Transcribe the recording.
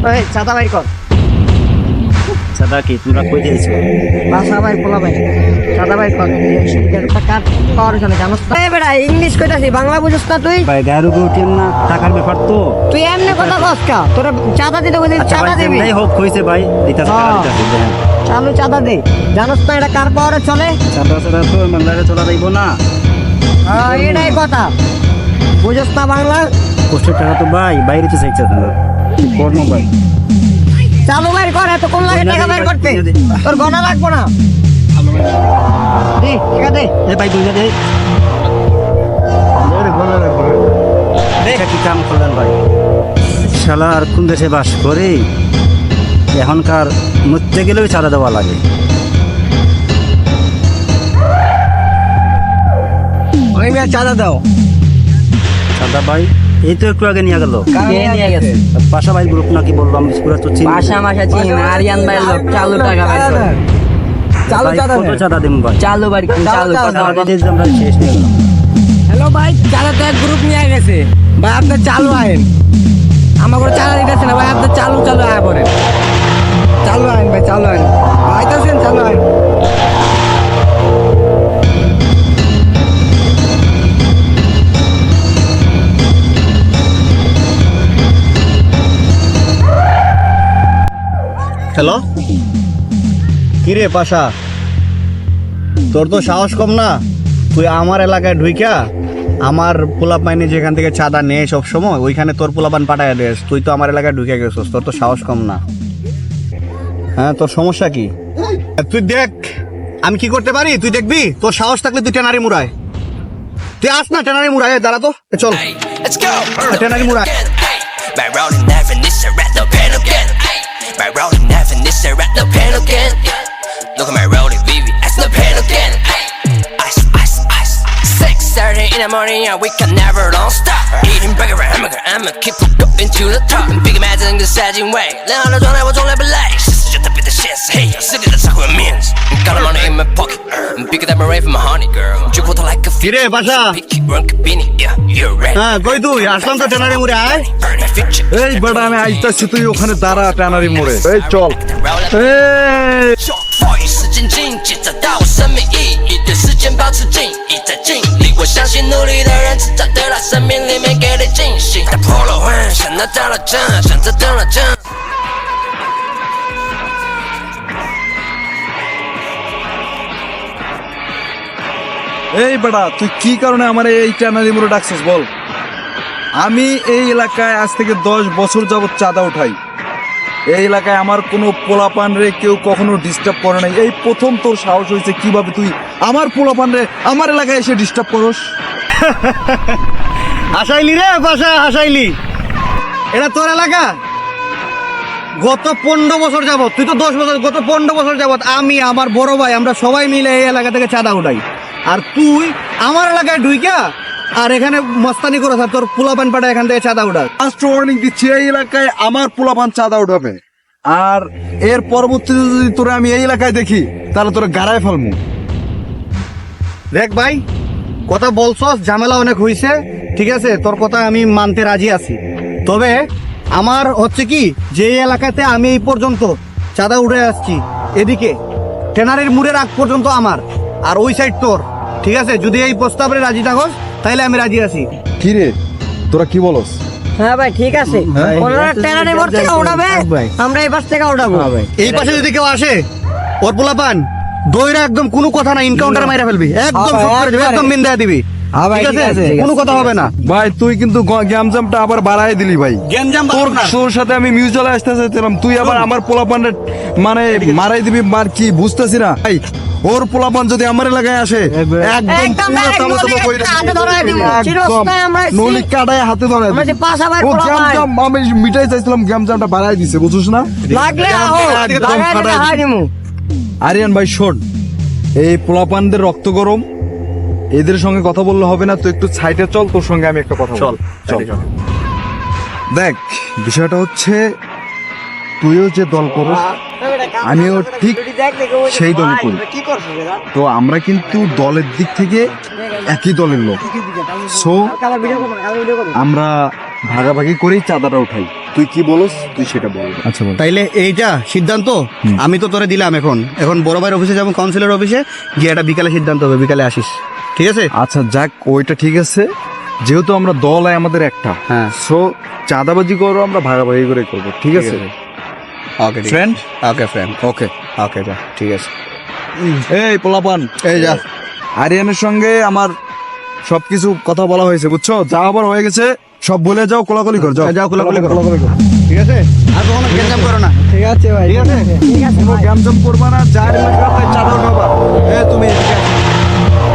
ওই চাঁদা বাইর কর। চাঁদা কি তোমরা কই দিয়েছো? বাসা ভাই পোলা ভাই চাঁদা বাইর কর। কার পাওয়ার জন্য জানোস না? বেড়া ইংলিশ কইতাছি, বাংলা বুঝছ না তুই? ভাই গায়ের উপর উঠেন না, টাকার ব্যাপার তো। তুই এমনি কথা কস কা? তোরা চাঁদা দিতে কইছিস, আচ্ছা চাঁদা ভাই, দিবি। যেমনি হোক হইছে ভাই, দিতাছি, টাকা দিতাছি, দেন। চালু চাঁদা দে। জানোস না এটা কার পাওয়ারে চলে? চাঁদা ছাড়া তো বাংলায় চলা যাইব না। এটাই কথা, বুঝছ না বাংলা? কষ্টের টাকা তো ভাই বাইরে তো চাইছে না, কি করবো ভাই? চালু বাইর কর, এত কোন লাগে টাকা বাইর করতে? তোর গনা লাগবো না। দে টাকা দে। এ ভাই দুইটা দে। এটা কি কাম করলেন ভাই? শালা আর কোন দেশে বাস করে এখনকার মরতে গেলেও চাঁদা দেওয়া লাগে। ওই মেয়ে চাঁদা দাও। চাঁদা ভাই এই তো একটু আগে নিয়ে গেল। নিয়ে গেছে পাশা ভাই গ্রুপ নাকি বললাম, পুরো তো চিনি। মাসা চিন আরিয়ান ভাই লোক। চালু টাকা বাইর কর। চালু চাঁদা কত চাঁদা দিম ভাই? চালু বাড়ি চালু চাঁদা দিয়ে আমরা শেষ নিয়ে গেলাম। হ্যালো ভাই, চাঁদা তো এক গ্রুপ নিয়ে গেছে ভাই, আপনার চালু আইন। আমার করে চাঁদা দিতেছে না ভাই, আপনার চালু আয় পড়েন। চালু আইন ভাই, চালু আইন আইতেছেন, চালু আইন। হ্যালো, কিরে পাশা, তোর তো সাহস কম না? তুই আমার এলাকায় ঢুইকা আমার পোলাপাইনে যেখান থেকে চাঁদা নেয় সব সময়, ওইখানে তোর পোলাপান পাঠায় দেস। তুই তো আমার এলাকায় ঢুকে গেছিস, তোর তো সাহস কম না? হ্যাঁ, তোর সমস্যা কি? তুই দেখ আমি কি করতে পারি, তুই দেখবি। তোর সাহস থাকলে তুই টেনারি মুড়ায়, তুই আস না টেনারি মুড়ায়। দাঁড়া তো, চল tannery মুড়ায়। My rolling definition, rat the pen again. My rolling definition, rat the pen again. Look at my rolling, baby, that's the pen again. Ice, ice, ice. 6:30 in the morning, and we can never don't stop. Eating burger and hamburger, I'ma keep on going to the top. Big man in the setting way. 两个状态我从来不累，是就特别的现实。Hey，世界的社会面子，got the money in my pocket. Bigger than my rave from my honey girl. 就过头 like a কিরে পাশা, picky run cabini, yeah, you're ready. হ্যাঁ কই তুই? আসলাম তো tannery মুড়ে, আয়। Burn my future. এই বেটা আমি আইতাছি, তুই ওখানে দাঁড়া টানারি মোড়ে। এই চল। এই时间静止，找到我生命意义的时间保持静，意在尽力。我相信努力的人迟早得到生命里面给的惊喜。打破了幻想，拿到了真，想得到了真。এই বেটা তুই কি কারণে আমার এই টানারি মোড়ে ডাকছিস বল? আমি এই এলাকায় আজ থেকে 10 বছর যাবত চাঁদা উঠাই। এই এলাকায় আমার কোনো পোলাপান রে কেউ কখনো ডিস্টার্ব করে নাই। এই প্রথম তোর সাহস হয়েছে, কিভাবে তুই আমার পোলাপান রে আমার এলাকায় এসে ডিস্টার্ব করস? হাসাইলি রে পাশা, হাসাইলি। এটা তোর এলাকা? গত 15 বছর যাবত, তুই তো 10 বছর, গত 15 বছর যাবত আমি, আমার বড় ভাই, আমরা সবাই মিলে এই এলাকা থেকে চাঁদা উঠাই। আর তুই আমার এলাকায় ঢুইকা আর এখানে মস্তানি করে তোর পোলাপান পাঠা এখান থেকে চাঁদা উঠা। ফার্স্ট ওয়ার্নিং দিচ্ছি, এই এলাকায় আমার পোলাপান চাঁদা উঠাবে, আর এর পরবর্তীতে যদি তোরা আমি এই এলাকায় দেখি তাহলে তোরা গাড়ায় ফেলমু। দেখ ভাই, কথা বলছস, ঝামেলা অনেক হইছে, ঠিক আছে, তোর কথা আমি মানতে রাজি আছি। তবে আমার হচ্ছে কি, যে এলাকাতে আমি এই পর্যন্ত চাঁদা উঠে আসছি, এদিকে টেনারির মুড়ের আগ পর্যন্ত আমার, আর ওই সাইড তোর, ঠিক আছে। যদি এই প্রস্তাবে রাজি থাকস তাহলে আমি রাজি আছি। কি রে তোরা কি বলস? হ্যাঁ ভাই ঠিক আছে, ওনারা টেনারি মোড় থেকে উঠাবে, আমরা এই পাশ থেকে উঠাবো। এই পাশে যদি কেউ আসে, ওর পোলাপান দইরা একদম কোনো কথা না, এনকাউন্টার মাইরা ফেলবি, একদম শুট করে দিবি, একদম বিন্দায় দিবি, ঠিক আছে, কোনো কথা হবে না। ভাই তুই কিন্তু গ্যামজামটা আবার বাড়ায় দিলি ভাই। গ্যাঞ্জাম তোর সাথে আমি মিউচুয়ালে আসতে চাইছিলাম, তুই আবার আমার পোলাপানের মানে মারাই দিবি, মার কি বুঝতেছি না ভাই। ওর পোলাপান যদি আমার এলাকায় আসে একদম পুরো তামাতামা কইরা নলি কাটায় হাতে ধরায় দিবি। ও গ্যামজাম আমি মিটাই চাইছিলাম, গ্যামজামটা বাড়াই দিছে, বুঝছিস না? আরিয়ান ভাই শোন, এই পোলাপানদের রক্ত গরম, এদের সঙ্গে কথা বললে হবে না, তুই একটু সাইডে চল, তোর সঙ্গে আমি একটা কথা বলবো। চল। দেখ বিষয়টা হচ্ছে তুইও যে দল করস আমিও ঠিক সেই দলই করি। তো আমরা কিন্তু দলের দিক থেকে একই দলের লোক, সো আমরা ভাগাভাগি করেই চাঁদাটা উঠাই। তুই কি বলস তুই সেটা বল। আচ্ছা বল। তাইলে এইটা সিদ্ধান্ত আমি তো তোরে দিলাম, এখন বড় ভাইয়ের অফিসে যাবো, কাউন্সিলর অফিসে গিয়ে এটা বিকালে সিদ্ধান্ত হবে, বিকালে আসিস, ঠিক আছে? আচ্ছা যাক, ওইটা ঠিক আছে। যেহেতু আমরা দল হয় আমাদের একটা, হ্যাঁ। সো চাঁদাবাজি করো আমরা ভাগাভাগি করে করবো, ঠিক আছে? ওকে ফ্রেন্ড, ওকে ফ্রেন্ড, ওকে। ওকে যা, ঠিক আছে। এই পোলাপান, এই যা। আরিয়ানের সঙ্গে আমার সবকিছু কথা বলা হয়েছে, বুঝছো? যা আবার হয়ে গেছে সব বলে যাও, কোলাকুলি কর, যাও যাও, কোলাকুলি করো। কোলাকুলি কর। ঠিক আছে, আর কখনো গ্যাঞ্জাম করো না। ঠিক আছে ভাই, ঠিক আছে? ঠিক আছে কোনো ভাই। গ্যামজাম করবা না, যার এলাকা চাঁদা উঠাবা। তুমি এদিকে আসো।